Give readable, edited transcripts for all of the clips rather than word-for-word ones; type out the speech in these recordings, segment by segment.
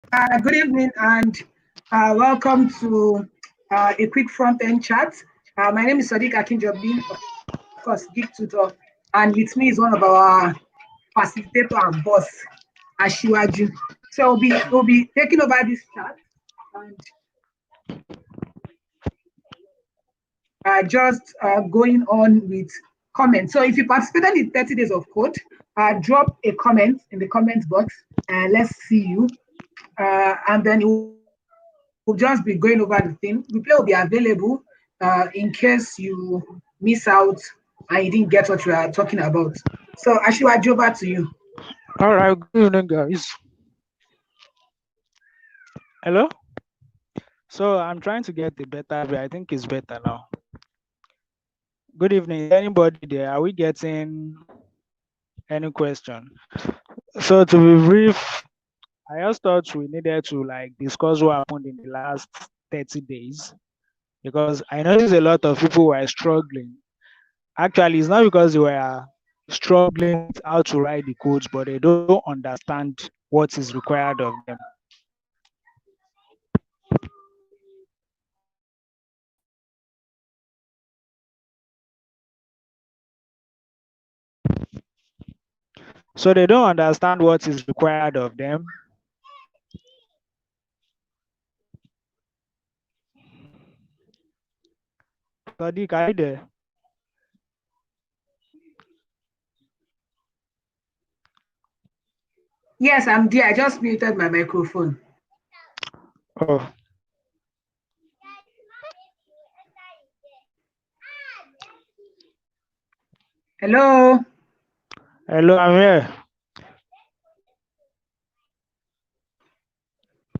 Good evening and welcome to a quick front-end chat. My name is Sadiq Akinjobin, of course, Geek Tutor, and with me is one of our facilitator and boss, Ashiwaju. So we'll be taking over this chat and just going on with comments. So if you participated in 30 days of code, drop a comment in the comment box and let's see you. And then we'll just be going over the thing. Replay will be available in case you miss out and you didn't get what we are talking about. So Ashiwaju, over to you. All right, good evening, guys. Hello. So I'm trying to get a better view. I think it's better now. Good evening. Is anybody there? Are we getting any question? So to be brief, I just thought we needed to discuss what happened in the last 30 days because I noticed a lot of people were struggling. Actually, it's not because they were struggling with how to write the codes, but they don't understand what is required of them. So they don't understand what is required of them. Sadiq, are you there? Yes, I'm there. I just muted my microphone. Oh, Hello. hello, I'm here.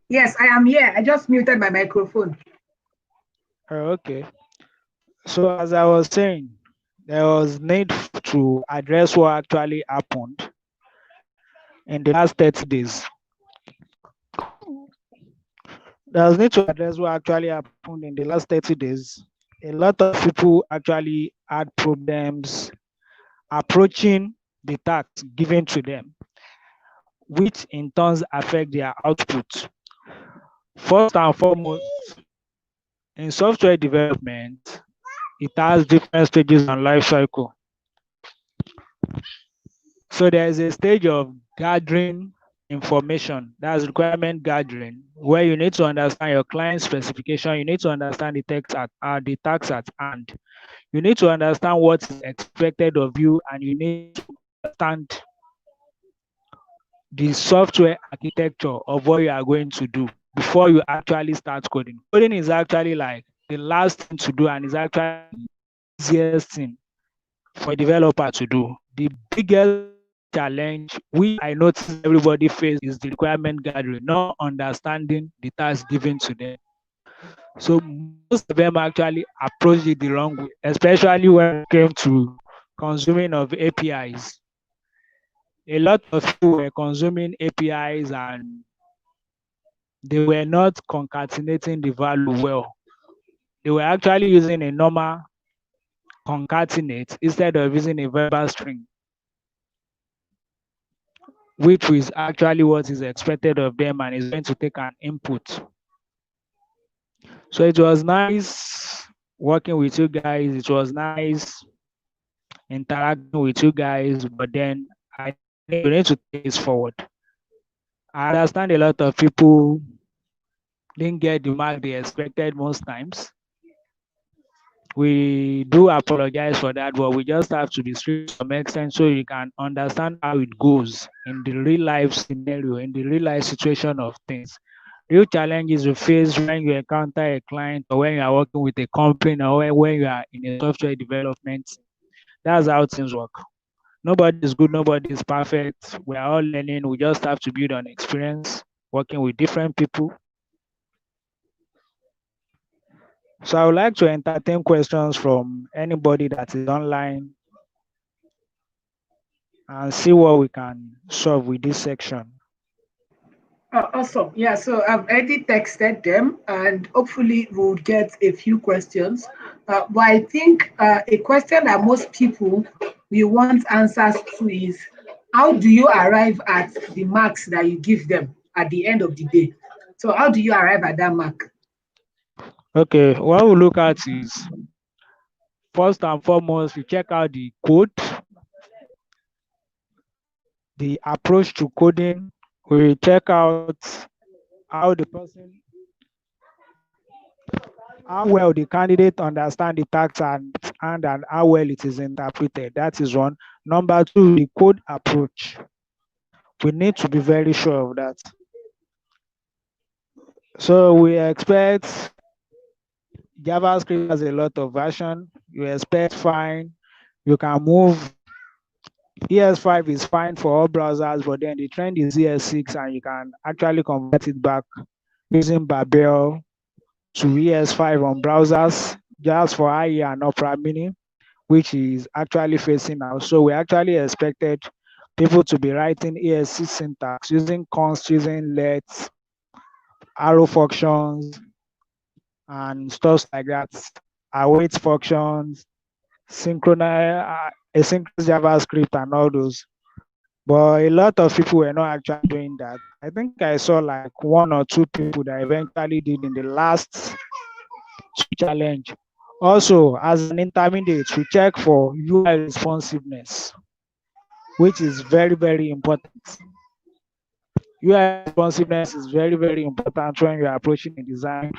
Yes, I am here. I just muted my microphone. Okay. So as I was saying, there was need to address what actually happened in the last 30 days. There was need to address what actually happened in the last 30 days. A lot of people actually had problems approaching the tasks given to them, which in turn affect their output. First and foremost, in software development, it has different stages and life cycle. So there is a stage of gathering information, that's requirement gathering, where you need to understand your client specification, you need to understand the tax at hand, you need to understand what is expected of you, and you need to understand the software architecture of what you are going to do before you actually start coding. Coding is actually like the last thing to do and is actually the easiest thing for a developer to do. The biggest challenge which I notice everybody face is the requirement gathering, not understanding the task given to them. So most of them actually approach it the wrong way, especially when it came to consuming of APIs. A lot of people were consuming APIs and they were not concatenating the value well. They were actually using a normal concatenate instead of using a verbal string, which is actually what is expected of them and is going to take an input. So it was nice working with you guys. It was nice interacting with you guys, but then I think we need to take this forward. I understand a lot of people didn't get the mark they expected most times. We do apologize for that, but we just have to be strict to some extent so you can understand how it goes in the real life scenario, in the real life situation of things. Real challenges you face when you encounter a client or when you are working with a company or when you are in a software development. That's how things work. Nobody is good, nobody is perfect. We are all learning. We just have to build on experience working with different people. So I would like to entertain questions from anybody that is online and see what we can solve with this section. Awesome. Yeah, so I've already texted them and hopefully we'll get a few questions. But I think a question that most people will want answers to is how do you arrive at the marks that you give them at the end of the day. So how do you arrive at that mark? Okay, what we look at is first and foremost, we check out the code, the approach to coding. We check out how the person, how well the candidate understand the task and how well it is interpreted. That is one. Number two, the code approach. We need to be very sure of that. So we expect JavaScript has a lot of version. You expect fine. You can move. ES5 is fine for all browsers, but then the trend is ES6, and you can actually convert it back using Babel to ES5 on browsers just for IE and Opera Mini, which is actually facing now. So we actually expected people to be writing ES6 syntax using const, using let, arrow functions, and stuff like that, await functions, synchronize, asynchronous JavaScript, and all those. But a lot of people were not actually doing that. I think I saw like one or two people that eventually did in the last challenge. Also, as an intermediate, we check for UI responsiveness, which is very, very important. UI responsiveness is very, very important when you're approaching a design,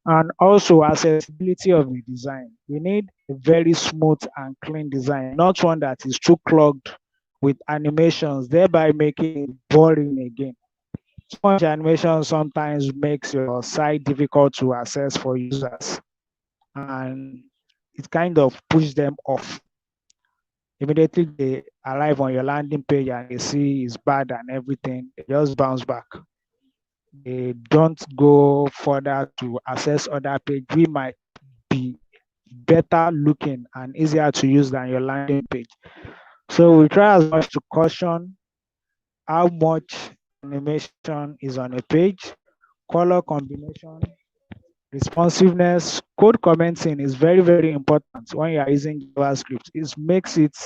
and also accessibility of the design. We need a very smooth and clean design, not one that is too clogged with animations, thereby making it boring again. Too much animation sometimes makes your site difficult to access for users, and it kind of pushes them off. Immediately they arrive on your landing page and they see it's bad and everything, they just bounce back. They don't go further to access other page. We might be better looking and easier to use than your landing page. So we try as much to caution how much animation is on a page, color combination, responsiveness. Code commenting is very, very important when you are using JavaScript. It makes it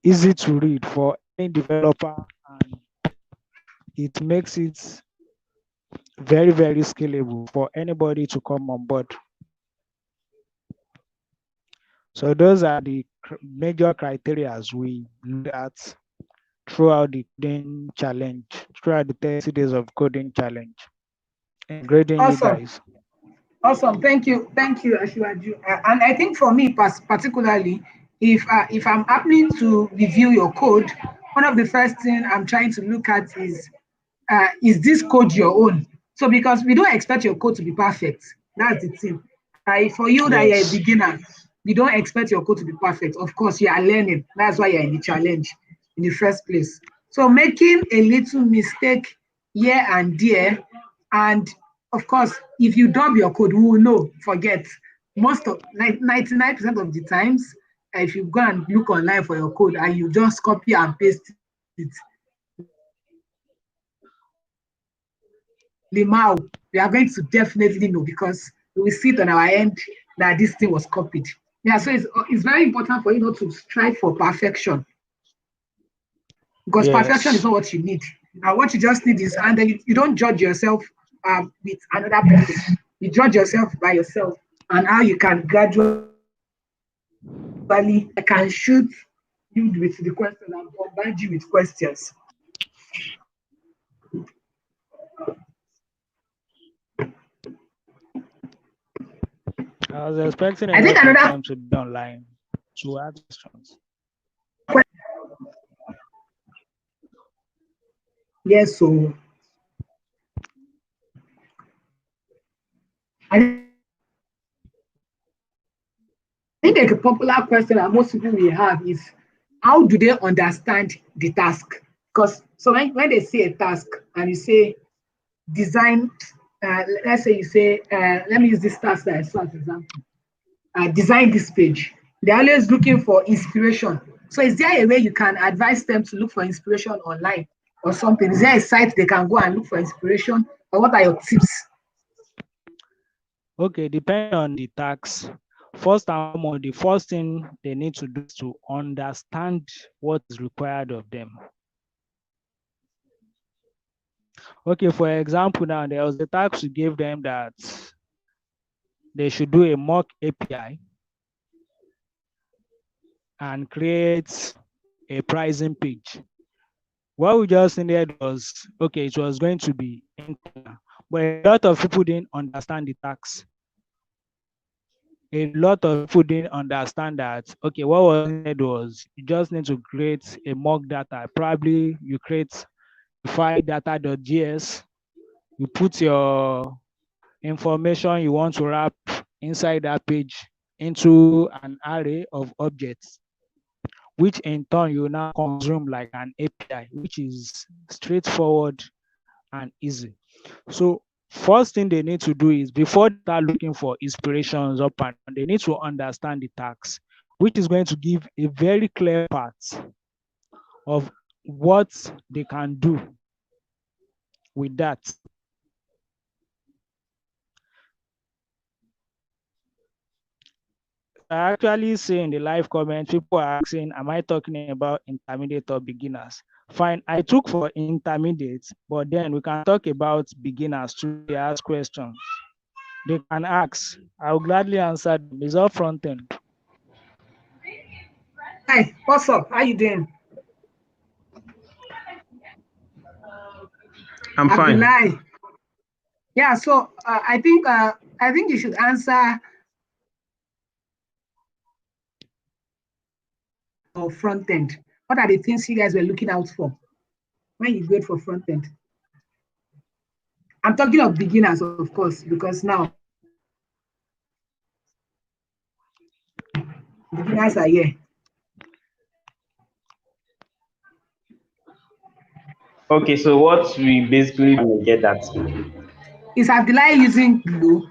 easy to read for any developer, and it makes it very, very scalable for anybody to come on board. So those are the major criteria we look at throughout the coding challenge, throughout the 30 days of coding challenge, and grading you Awesome. guys. Awesome. Thank you, Ashwaju. And I think for me, particularly, if I'm happening to review your code, one of the first thing I'm trying to look at is this code your own? So because we don't expect your code to be perfect. That's the thing. For you that you're a Yes. beginner, we don't expect your code to be perfect. Of course, you are learning. That's why you're in the challenge in the first place. So making a little mistake here and there, and of course, if you dub your code, we will know, forget. Most of 99% of the times, if you go and look online for your code and you just copy and paste it, Limau, we are going to definitely know because we will see it on our end that this thing was copied. Yeah, so it's very important for you not to strive for perfection because perfection is Yes. not what you need. And what you just need is, and then you don't judge yourself with another person. You judge yourself by yourself and how you can gradually I can shoot you with the questions and bombard you with questions. I was expecting a I think lot of another them to be online to ask questions. yes, so I think like a popular question that most people will have is how do they understand the task? Because so when they say a task and you say design, let's say you say, let me use this task that I saw as example, design this page. They're always looking for inspiration. So is there a way you can advise them to look for inspiration online or something? Is there a site they can go and look for inspiration? Or what are your tips? Okay, depending on the tax, first and foremost, the first thing they need to do is to understand what is required of them. Okay, for example, now there was a task we gave them that they should do a mock API and create a pricing page. What we just needed was, okay, it was going to be internal, but a lot of people didn't understand the tax. A lot of people didn't understand that, okay, what was needed was you just need to create a mock data. Probably you create file data.js, you put your information you want to wrap inside that page into an array of objects, which in turn you now consume like an API, which is straightforward and easy. So first thing they need to do is before they start looking for inspirations up and down, they need to understand the tax, which is going to give a very clear path of what they can do with that. I actually see in the live comment, people are asking, am I talking about intermediate or beginners? Fine, I took for intermediate, but then we can talk about beginners too. They ask questions. They can ask. I will gladly answer them. It's all front end. Hi, what's up? How you doing? I'm fine. Abdullah. Yeah, so I think you should answer for front end. What are the things you guys were looking out for when you go for front end? I'm talking of beginners, of course, because now beginners are here. Okay, so what we basically get that. Is Abdullah using glue?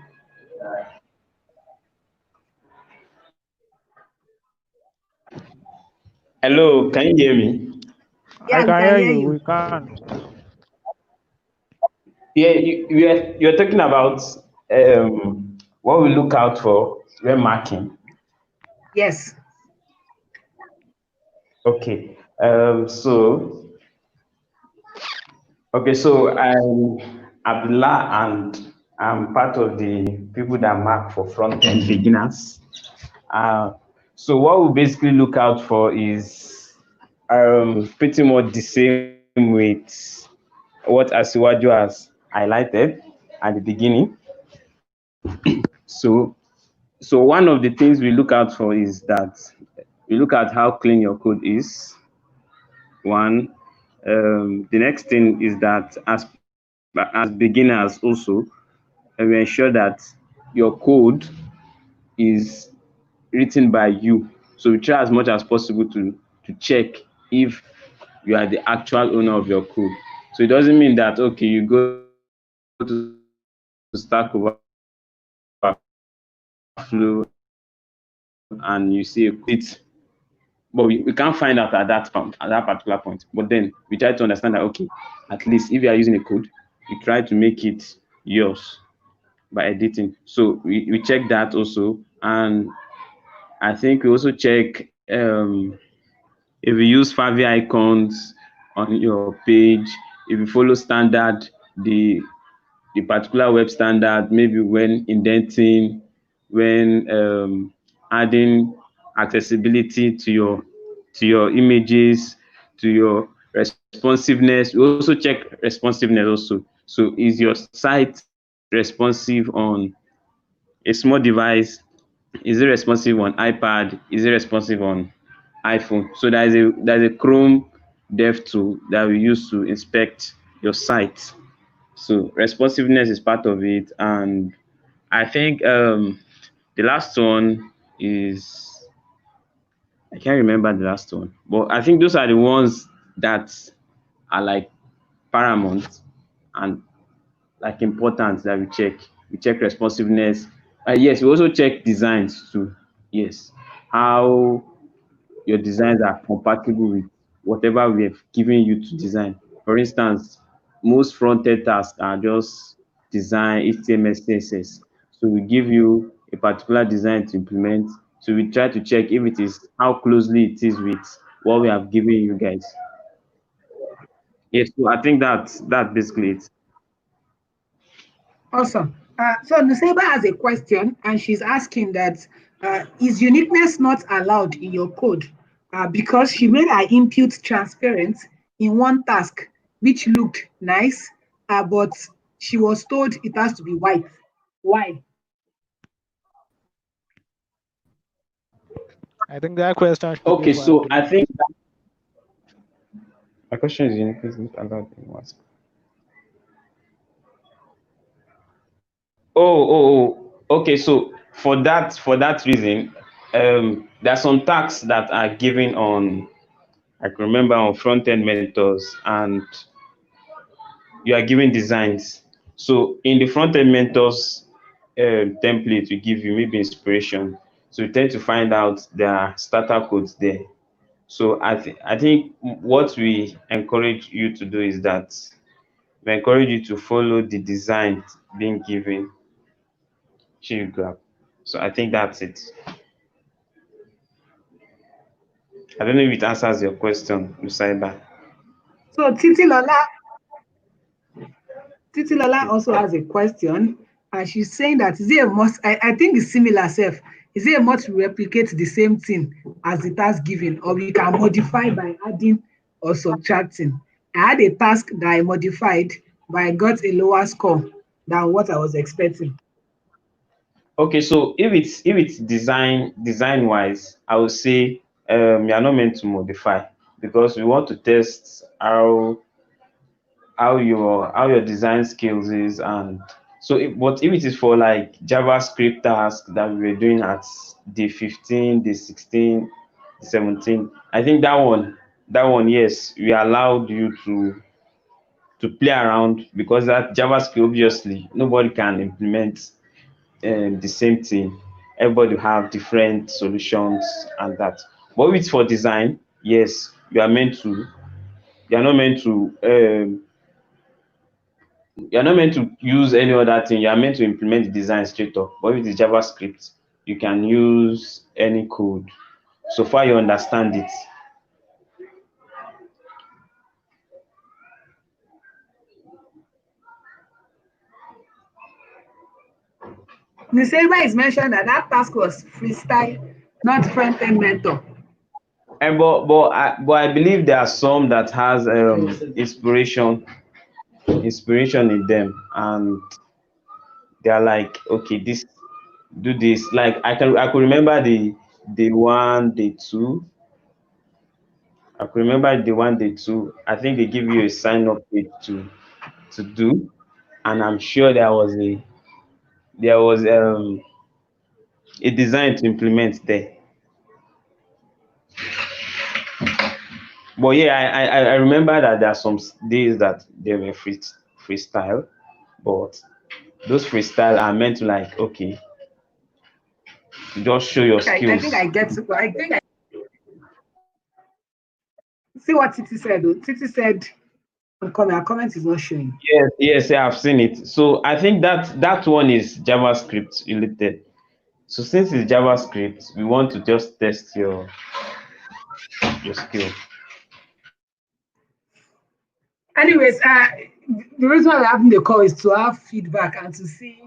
Hello, can you hear me? I Yeah, we can can hear hear you. you. We can. Yeah, you're talking about what we look out for when marking. Yes. Okay. So I'm Abdullah and I'm part of the people that mark for front end beginners. Uh, so what we basically look out for is pretty much the same with what Asiwaju has highlighted at the beginning. So so one of the things we look out for is that we look at how clean your code is. One, the next thing is that as beginners also, we ensure that your code is written by you. So we try as much as possible to check if you are the actual owner of your code. So it doesn't mean that okay, you go to Stack Overflow and you see a it, but we can't find out at that point, at that particular point. But then we try to understand that okay, at least if you are using a code, you try to make it yours by editing. So we check that also, and I think we also check if you use favy icons on your page, if you follow standard, the particular web standard, maybe when indenting, when adding accessibility to your images, to your responsiveness. We also check responsiveness also. So is your site responsive on a small device? Is it responsive on iPad? Is it responsive on iPhone? So there's a Chrome dev tool that we use to inspect your site. So responsiveness is part of it, and I think the last one is I can't remember the last one, but I think those are the ones that are like paramount and like important that we check. We check responsiveness. Yes, we also check designs too. Yes, how your designs are compatible with whatever we have given you to design. For instance, most front-end tasks are just design HTML, CSS. So we give you a particular design to implement. So we try to check if it is how closely it is with what we have given you guys. Yes, so I think that basically it. Awesome. So Nuseba has a question, and she's asking that is uniqueness not allowed in your code? Because she made her input transparent in one task, which looked nice, but she was told it has to be white. Why? I think that question should be Okay, for so I Abdullah. think my question is unique is not allowed in WhatsApp. Okay. So for that reason, there are some tasks that are given on, I can remember, on front end mentors, and you are given designs. So in the front end mentors template, we give you maybe inspiration. So you tend to find out their starter codes there. So I think what we encourage you to do is that we encourage you to follow the design being given to you grab. So I think that's it. I don't know if it answers your question, Musaiba. So Titi Lola also has a question, and she's saying that is it a must? I think it's similar, self. Is it a must to replicate the same thing as the task given, or we can modify by adding or subtracting? I had a task that I modified, but I got a lower score than what I was expecting. Okay, so if it's design wise, I would say you are not meant to modify, because we want to test how your design skills is. And so but if it is for like JavaScript task that we were doing at day 15, day 16, day 17, I think that one, yes, we allowed you to play around, because that JavaScript, obviously nobody can implement the same thing. Everybody will have different solutions and that. But if it's for design, yes, you are not meant to you're not meant to use any other thing. You are meant to implement the design straight up. But if it is JavaScript, you can use any code so far you understand it. Niseba is mentioned that that task was freestyle, not front-end mentor. And but I believe there are some that has inspiration in them, and they are like, okay, this do this. Like I could remember the one, the two. I could remember the one, the two. I think they give you a sign up page to do, and I'm sure there was a design to implement there. But yeah, I remember that there are some days that they were freestyle, but those freestyle are meant to, like, okay, to just show your I think skills. I get to. I think I see what Titi said. Though. Titi said, Our comment is not showing. Yes, I've seen it. So I think that one is JavaScript related. So since it's JavaScript, we want to just test your skill. Anyways, the reason why we're having the call is to have feedback and to see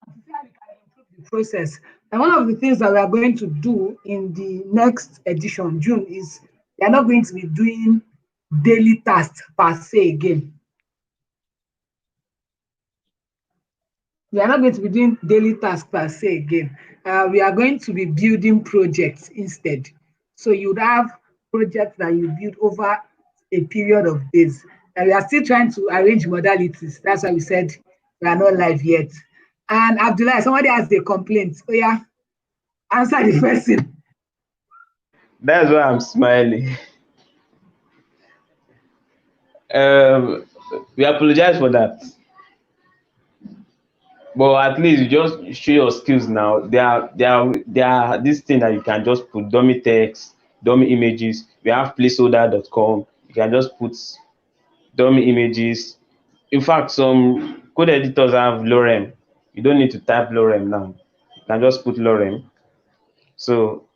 how we can improve the process. And one of the things that we are going to do in the next edition, June, is we are not going to be doing daily tasks per se again. We are not going to be doing daily tasks per se again. We are going to be building projects instead. So you'd have projects that you build over a period of days. And we are still trying to arrange modalities. That's why we said we are not live yet. And Abdullah, somebody has a complaint. Oh yeah, answer the person. That's why I'm smiling. Um, we apologize for that. But at least you just show your skills now. There are this thing that you can just put dummy text, dummy images. We have placeholder.com. You can just put dummy images. In fact, some code editors have lorem. You don't need to type lorem now. You can just put lorem. So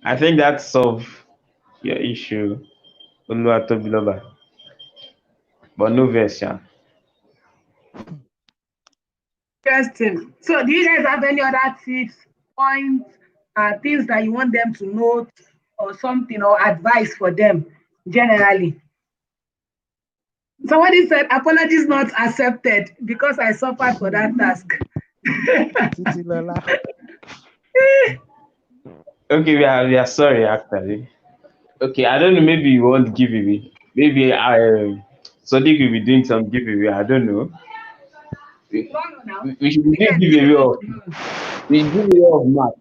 I think that solves your issue. Oluwatobiloba. But no version. Interesting. So, do you guys have any other tips, points, things that you want them to note, or something, or advice for them generally? Somebody said, apologies not accepted because I suffered for that task. Titi Lola. Okay, we are sorry actually. Okay, I don't know. Maybe you want giveaway. Maybe Sadiq will be doing some giveaway. I don't know. We, Tomorrow now. we should be doing Yes, give giveaway it of tomorrow. Mark.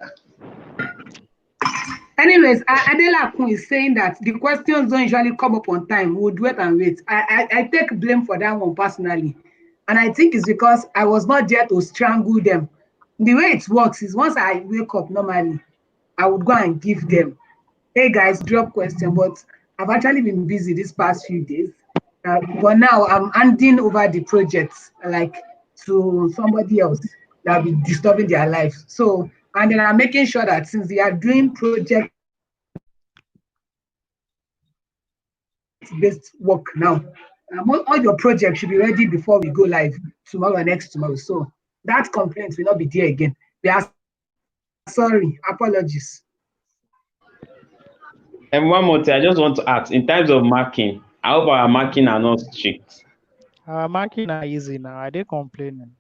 Anyways, Adela Kun is saying that the questions don't usually come up on time. We'll wait and wait. I take blame for that one personally. And I think it's because I was not there to strangle them. The way it works is once I wake up normally, I would go and give them, hey guys, drop question. But I've actually been busy these past few days. But now I'm handing over the projects like to somebody else that will be disturbing their life. So, and then I'm making sure that since they are doing project-based work now, all your projects should be ready before we go live tomorrow or next tomorrow. So that complaint will not be there again. We are sorry, apologies. And one more thing, I just want to ask, in terms of marking, I hope our marking are not strict. Our marking are easy now. Are they complaining?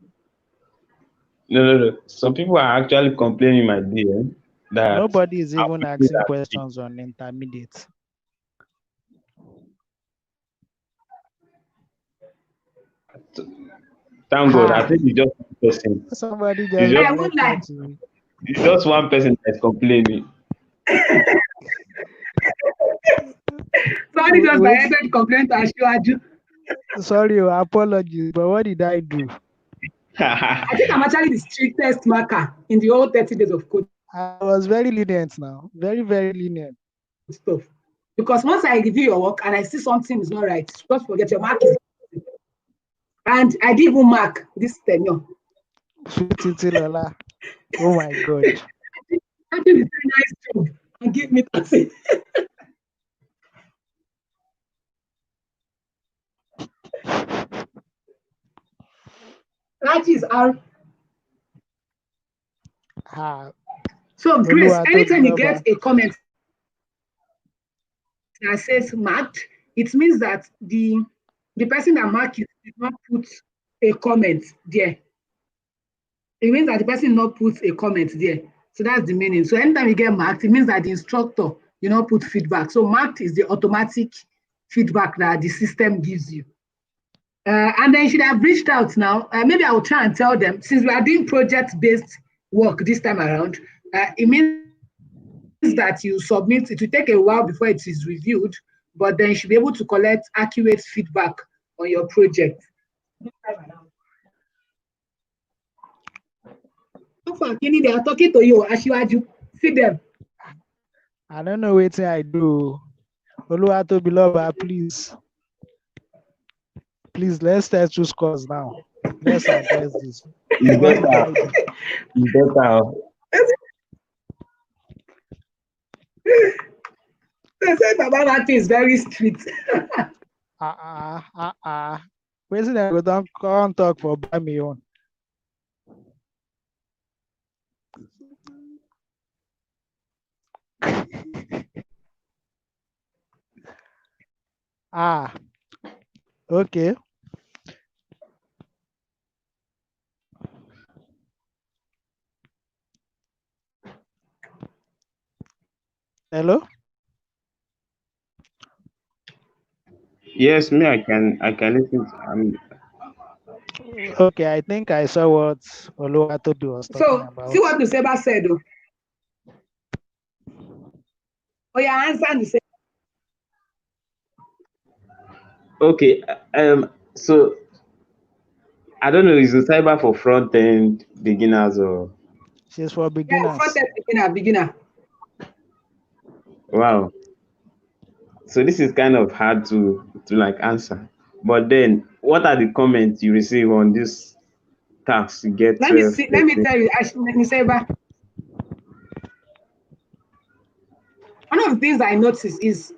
No. Some people are actually complaining, my dear, that Nobody is our even marking asking are strict. questions on intermediate. Thank God. I Ha! think it's just one person. Somebody It's just just I won't directed lie. to me. it's just one person that's complaining. Somebody just Wait, directed complaint to Ashiwaju. sorry, apologies, but what did I do? I think I'm actually the strictest marker in the whole 30 days of code I was very lenient now. Very, very lenient. stuff. Because once I review your work and I see something is not right, just forget your mark is. And I didn't even mark this tenure. Sweet Titi Lola. Oh my God. I did a very nice job and give me 30. That is our. Ha! So, Grace, anytime you Oluwatobiloba. get a comment that says marked, it means that the person that marked it did not put a comment there. It means that the person did not put a comment there. So that's the meaning. So anytime you get marked, it means that the instructor did not put feedback. So marked is the automatic feedback that the system gives you. And then you should have reached out now. Maybe I will try and tell them, since we are doing project-based work this time around, it means that you submit, it will take a while before it is reviewed, but then you should be able to collect accurate feedback on your project. How far, Kenny, they are talking to you, Ashiwaju. See them. I don't know what I do. Oluwatobiloba, please. Please, let's test two scores now. Let's address this. It's What did I better. do? It's better. They say Baba Mati is very strict. Where's it go down? Come talk for by me on. Okay. Hello? Yes, me, I can listen. Okay, I think I saw what Oluwatobi was talking So, see about. what Nuseba said. Oh, yeah, answer Nuseba. Okay. So I don't know. Is the cyber for front end beginners or? She's for Yeah, beginners. front-end beginner. Wow. So this is kind of hard to like answer. But then, what are the comments you receive on this task? You get Let me 12, see. Let me 13. tell you, Nuseba. One of the things I noticed is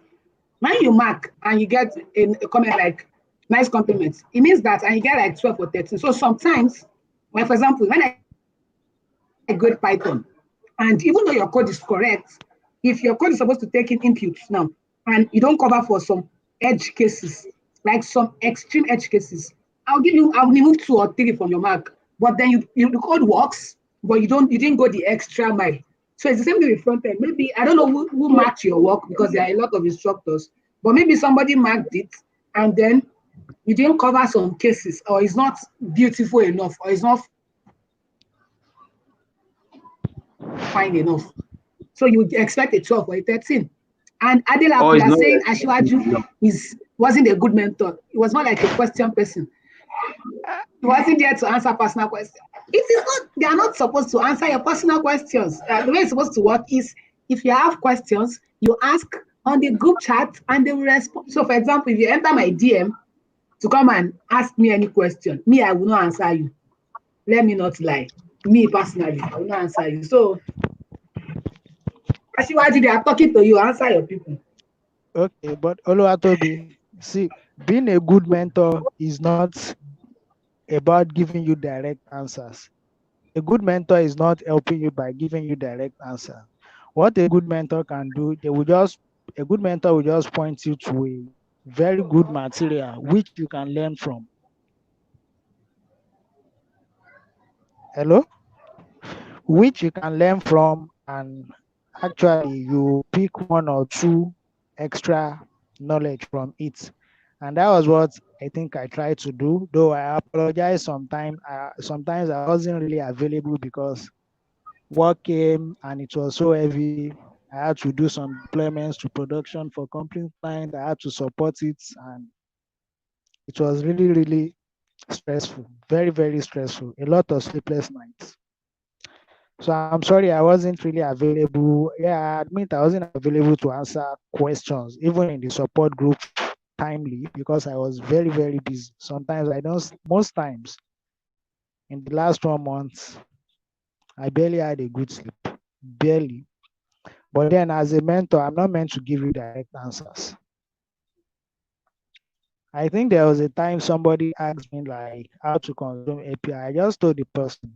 When you mark and you get a comment like nice compliments, it means that and you get like 12 or 13. So sometimes, like for example, when I grade Python, and even though your code is correct, if your code is supposed to take in inputs now, and you don't cover for some edge cases, like some extreme edge cases, I'll remove 2 or 3 from your mark. But then the code works, but you didn't go the extra mile. So it's the same thing with front end. Maybe I don't know who marked your work because there are a lot of instructors, but maybe somebody marked it and then you didn't cover some cases, or it's not beautiful enough, or it's not fine enough. So you would expect a 12 or a 13. And Adela, you are saying Ashiwaju Or it's not wasn't a good mentor. It was more like a question person. He wasn't there to answer personal questions. It is not, they are not supposed to answer your personal questions. The way it's supposed to work is if you have questions, you ask on the group chat and they will respond. So, for example, if you enter my DM to come and ask me any question, me, I will not answer you. Let me not lie. Me personally, I will not answer you. So, Ashiwaju, they are talking to you, answer your people. Okay, but Oluwatobi, see, being a good mentor is not about giving you direct answers. A good mentor is not helping you by giving you direct answer. What a good mentor can do, a good mentor will just point you to a very good material which you can learn from. Hello? Which you can learn from, and actually you pick 1 or 2 extra knowledge from it. And that was what I think I tried to do, though I apologize sometimes. Sometimes I wasn't really available because work came and it was so heavy. I had to do some deployments to production for company client. I had to support it, and it was really, really stressful. Very, very stressful. A lot of sleepless nights. So I'm sorry I wasn't really available. Yeah, I admit I wasn't available to answer questions, even in the support group timely, because I was very, very busy. Sometimes I don't, most times in the last 1 month, I barely had a good sleep. Barely. But then as a mentor, I'm not meant to give you direct answers. I think there was a time somebody asked me like how to consume API. I just told the person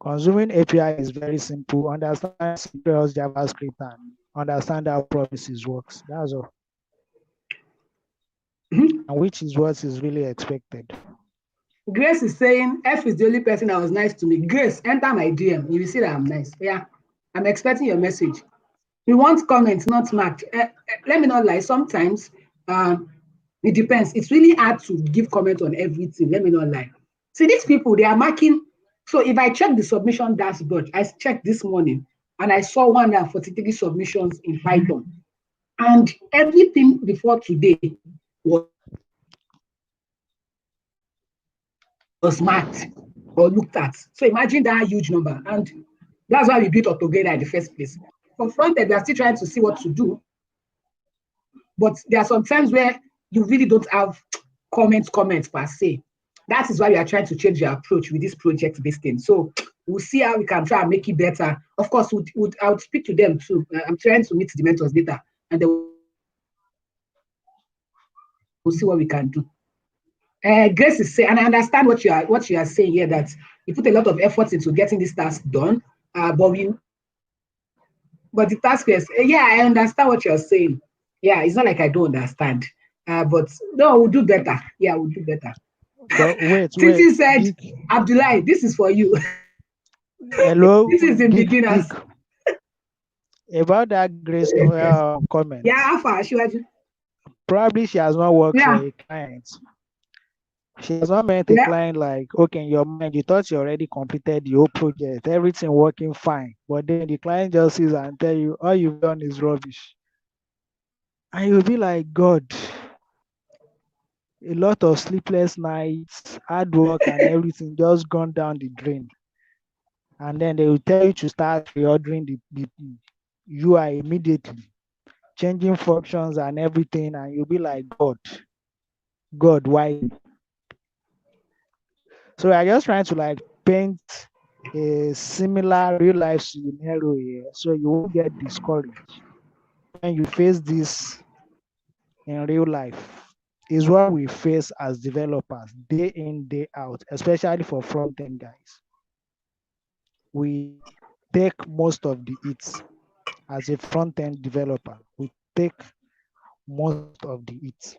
consuming API is very simple. Understand CPL's JavaScript and understand how promises works. That's all. And which is what is really expected. Grace is saying F is the only person that was nice to me. Grace, enter my DM. You will see that I'm nice. Yeah, I'm expecting your message. We want comments, not marked. Let me not lie. Sometimes it depends. It's really hard to give comment on everything. Let me not lie. See, these people, they are marking. So if I check the submission dashboard, I checked this morning and I saw 143 submissions in Python. And everything before today was marked or looked at. So imagine that huge number. And that's why we built Autogeda in the first place. For front end, we are still trying to see what to do. But there are some times where you really don't have comments per se. That is why we are trying to change the approach with this project-based thing. So we'll see how we can try and make it better. Of course, I would speak to them too. I'm trying to meet the mentors later, and then we'll see what we can do. Grace is saying, and I understand what you are saying here, that you put a lot of effort into getting this task done, but the task is, yeah, I understand what you're saying. Yeah, it's not like I don't understand. But no, we'll do better. Yeah, we'll do better. But wait, Titi wait, said, geek. Abdullah, this is for you. Hello, This is in geek. beginners. About that Grace comment. Yeah, Alpha, Shiwaju. Probably she has not worked for Yeah, a client. She has not met a yeah. client like, okay, in your mind, you thought you already completed the whole project, everything working fine. But then the client just sees and tell you, all you've done is rubbish. And you'll be like, God, a lot of sleepless nights, hard work, and everything just gone down the drain. And then they will tell you to start reordering the UI immediately, changing functions and everything. And you'll be like, God, why? So I just trying to like paint a similar real life scenario here so you won't get discouraged when you face this in real life is what we face as developers day in, day out, especially for front-end guys. We take most of the hits as a front-end developer. We take most of the hits.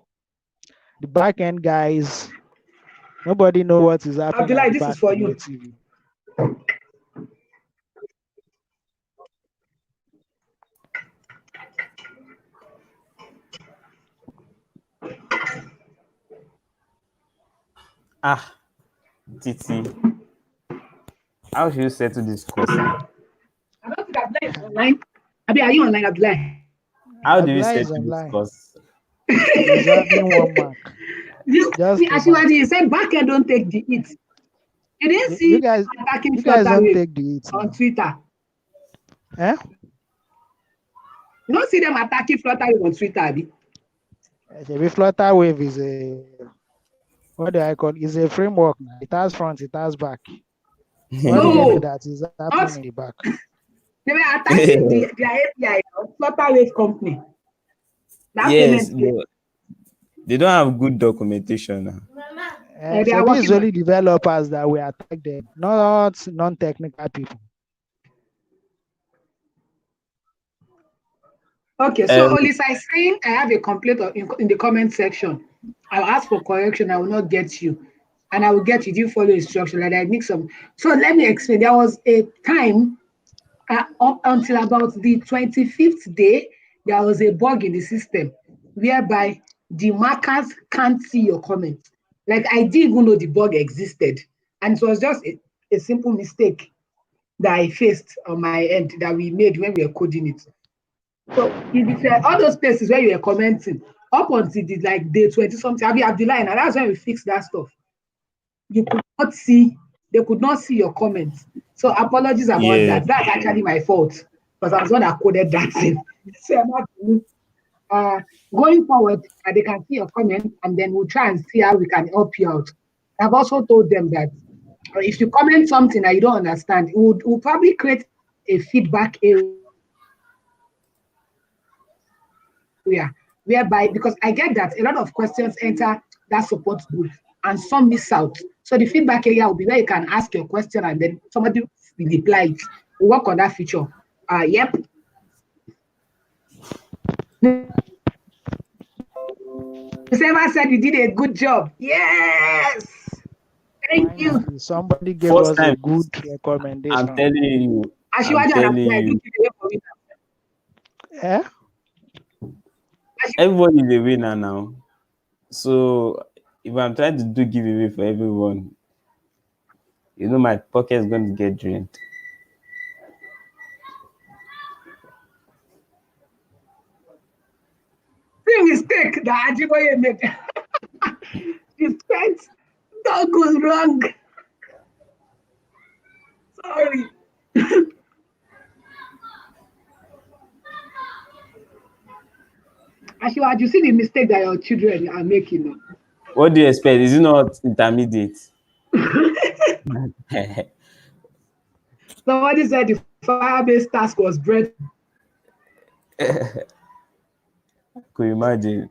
The back-end guys, nobody know what is happening Abdullah, at the this back is for you. natively. Titi, how should you settle this question? I don't think Abdullah is online. Abi, are you online, Abdullah? How do we Abdullah is settle this online. course? He's having one mark. Just See, a mark. Ashiwaju, you said backend don't take the hit. You didn't You see guys, attacking you guys Flutter don't Wave take the hits on now. Twitter. Eh? You don't see them attacking Flutter Wave on Twitter, Abi. The Flutter Wave is a, what do I call it? Is a framework now. It has front, it has back. What do they know No, that is not happening in the back? they were attacking their API, Flutter Wave company. That Yes, payment place. but they don't have good documentation now. They are Shabi is working on only it. developers that we attack them, not non-technical people. Okay, so Olisa is saying I have a complaint in the comment section. I'll ask for correction. I will not get you. And I will get you. You follow instruction. Like I need some. So let me explain. There was a time up until about the 25th day, there was a bug in the system whereby the markers can't see your comments. Like I didn't even know the bug existed. And it was just a simple mistake that I faced on my end that we made when we were coding it. So if all those places where you were commenting up until the like day 20 something, I'll have the line, and that's when we fixed that stuff. You could not see, they could not see your comments. So apologies about Yes, that. That's actually my fault because I was the one that coded that thing. So I'm not going forward, they can see your comment and then we'll try and see how we can help you out. I've also told them that if you comment something that you don't understand, we'll probably create a feedback area whereby, because I get that a lot of questions enter that support group and some miss out. So the feedback area will be where you can ask your question and then somebody will reply it. We'll work on that feature. Yep. Whoever said you did a good job. Yes. Thank you. Finally, somebody gave first us a time. good I'm recommendation. telling you. I'm Ashiwaju and telling Abdullah, you. do give away for me. Eh? Everybody is a winner now. So if I'm trying to do giveaway for everyone, my pocket is going to get drained. The mistake that Ajiboye made. The friends don't go wrong. Sorry. Ashiwaju, you see the mistake that your children are making now. What do you expect? Is it not intermediate? Somebody said the Firebase task was bread. Could you imagine?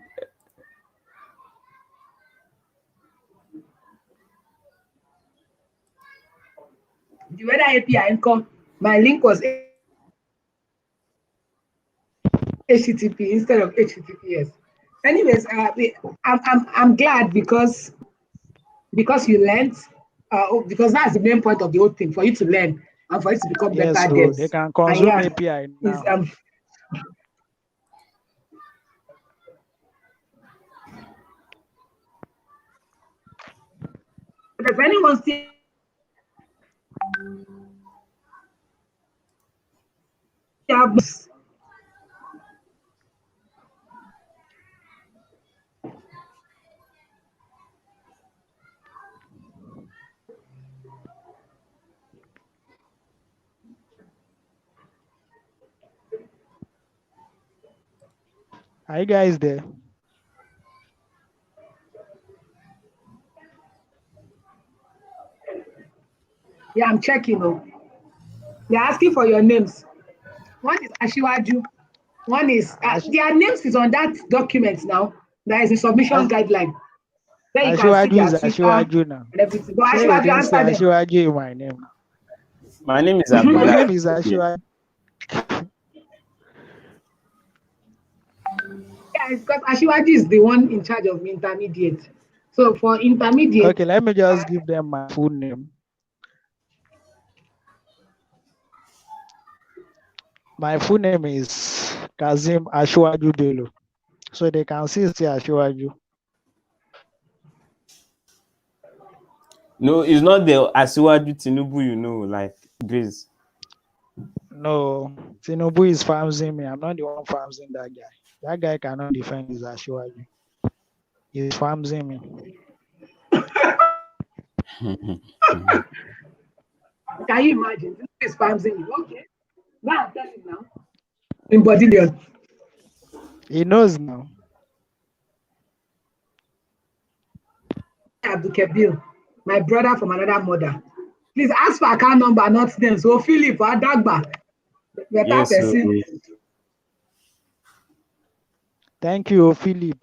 The weather API income, my link was HTTP instead of HTTPS. Anyways, I'm glad because you learned, because that's the main point of the whole thing, for you to learn and for you to become Yes, better so they devs. can And consume yeah, API is now. if anyone still have Are you guys there? yeah, I'm checking. They're asking for your names. One is Ashiwaju. One is their names is on that document now. There is a submission Ash- guideline. Then you can see Ashwaju their is Twitter Ashwaju now. and everything. But Sure, you Ashwaju didn't say answer them. Ashwaju in my name. My name is My Abdullah. name is Ashwaju. Yeah, because Ashwaju is the one in charge of intermediate. So for intermediate, Okay, let me just give them my full name. My full name is Kazim Ashwaju Bello. So they can see Ashwaju. No, it's not the Asiwaju Tinubu, you know, like Grace. No, Tinubu is farming me. I'm not the one farming that guy. That guy cannot defend his Ashwaju. He's farming me. can you imagine? This is spams in you. Okay. Now I'm telling you now. In Bodilion. He knows now. Abdul Kabir, my brother from another mother. Please ask for account number, not them. So Philip Adagba, better Yes, so person. Thank you, Philip.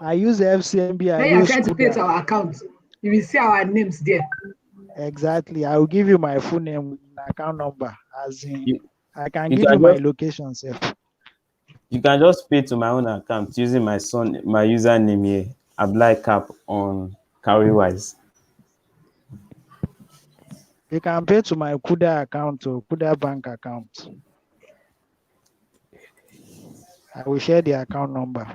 I use FCMB. I When you're use trying to pay to Kuda. our account, you will see our names there. Exactly. I will give you my full name with my account number. As in, you, I can you give can you my just location, sir. you can just pay to my own account using my username here, Apply Cap on Cowrywise. You can pay to my Kuda account or Kuda bank account. I will share the account number.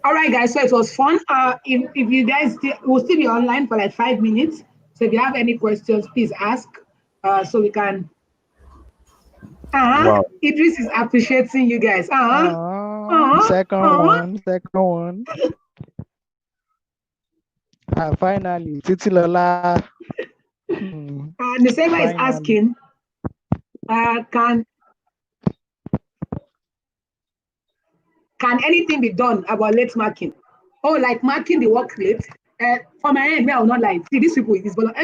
All right, guys. So it was fun. If you guys will still be online for like 5 minutes. So if you have any questions, please ask. So we can. Wow. Idris is appreciating you guys. Second one. Finally, Titi Lola. The server is asking, can anything be done about late marking? Oh, like marking the work late? For my end, I will not lie. See, these people,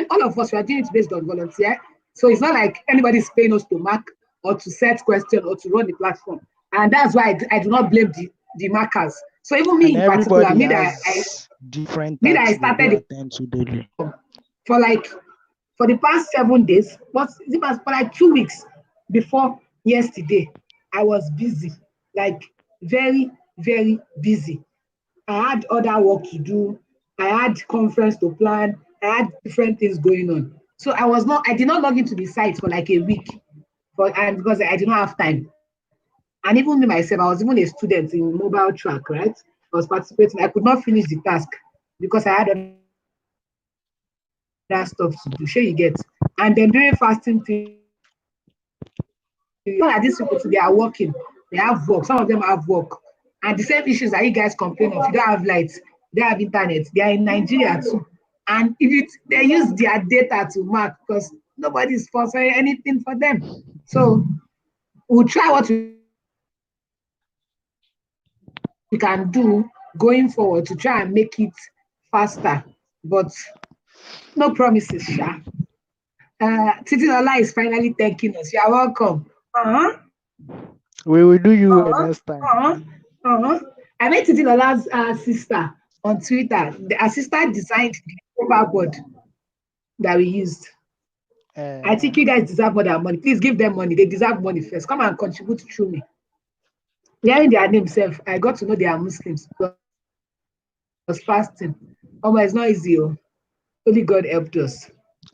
all of us, we are doing it based on volunteer. So it's not like anybody's paying us to mark or to set question or to run the platform. And that's why I do not blame the markers. So even me And in particular, everybody has different I tasks they do started attend to daily. For the past 7 days, for like 2 weeks before yesterday, I was busy, like very, very busy. I had other work to do. I had conference to plan. I had different things going on. So I did not log into the site for like a week and because I did not have time. And even me myself, I was even a student in mobile track, right? I was participating. I could not finish the task because I had other stuff to do. Sure you get. And then during fasting period, these people too, they are working. They have work. Some of them have work. And the same issues that you guys complain of. You don't have lights, they have internet. They are in Nigeria too. And they use their data to mark because nobody's sponsoring anything for them. So we'll try what we can do going forward to try and make it faster. But no promises, Sha. Titi Lola is finally thanking us. You are welcome. We will do you next time. I met Titi Lola's sister on Twitter. Her sister designed the overboard that we used. I think you guys deserve more than money. Please give them money. They deserve money first. Come and contribute through me. Hearing their name self, I got to know they are Muslims. It was fasting. It's not easy. Only God helped us.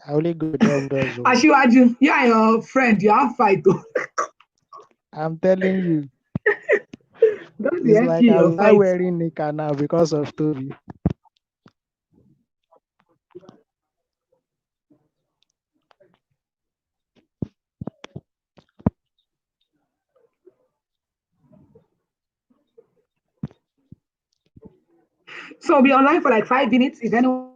Only God helped us. Ashiwaju, you and your friend, you have fight. I'm telling you. Don't It's like I'm not fight. wearing Nika now because of Toby. So we'll be online for like 5 minutes. If anyone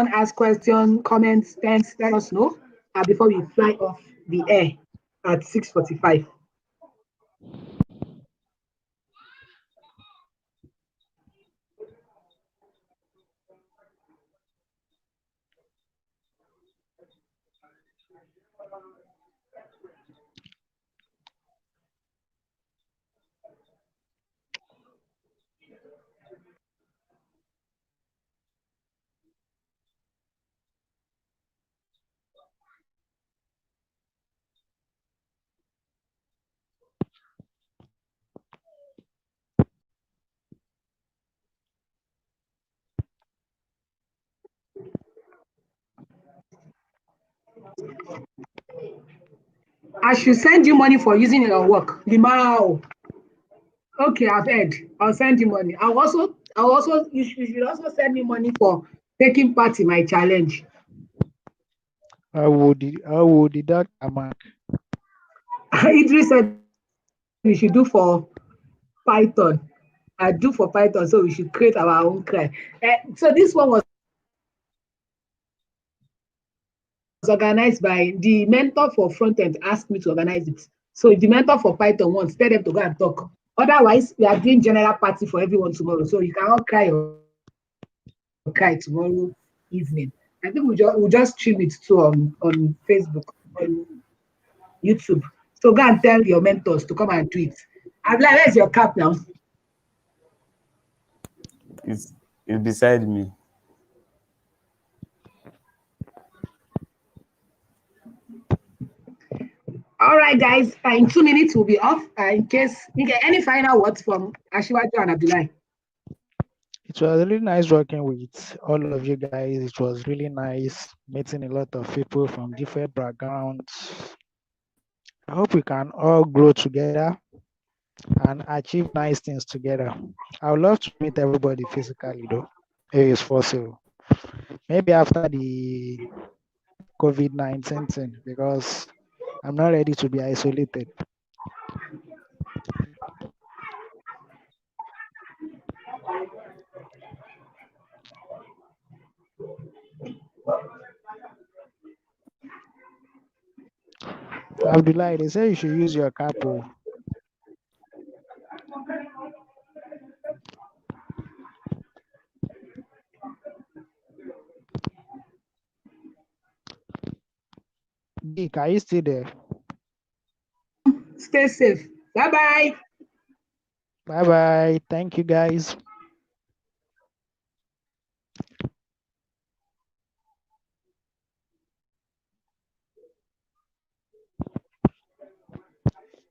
has questions, comments, thanks, let us know before we fly off the air at 6:45. I should send you money for using your work. Limao. Okay, I've heard. I'll send you money. You should also send me money for taking part in my challenge. I will deduct a mark. Idris said we should do for Python. I do for Python, so we should create our own client. So this one was organized by the mentor for front end asked me to organize it. So if the mentor for Python wants, tell them to go and talk. Otherwise, we are doing general party for everyone tomorrow. So you can all cry your cry tomorrow evening. I think we'll just stream it too on Facebook, on YouTube. So go and tell your mentors to come and do it. I'm like, where's your cap now? It's beside me. All right, guys. In 2 minutes, we'll be off. In case you get any final words from Ashiwaju and Abdullah. It was really nice working with all of you guys. It was really nice meeting a lot of people from different backgrounds. I hope we can all grow together and achieve nice things together. I would love to meet everybody physically though, if it's possible. Maybe after the COVID-19 thing, because I'm not ready to be isolated. Abdullah, they say you should use your capo. Dick, are you still there? Stay safe. Bye bye. Bye bye. Thank you guys.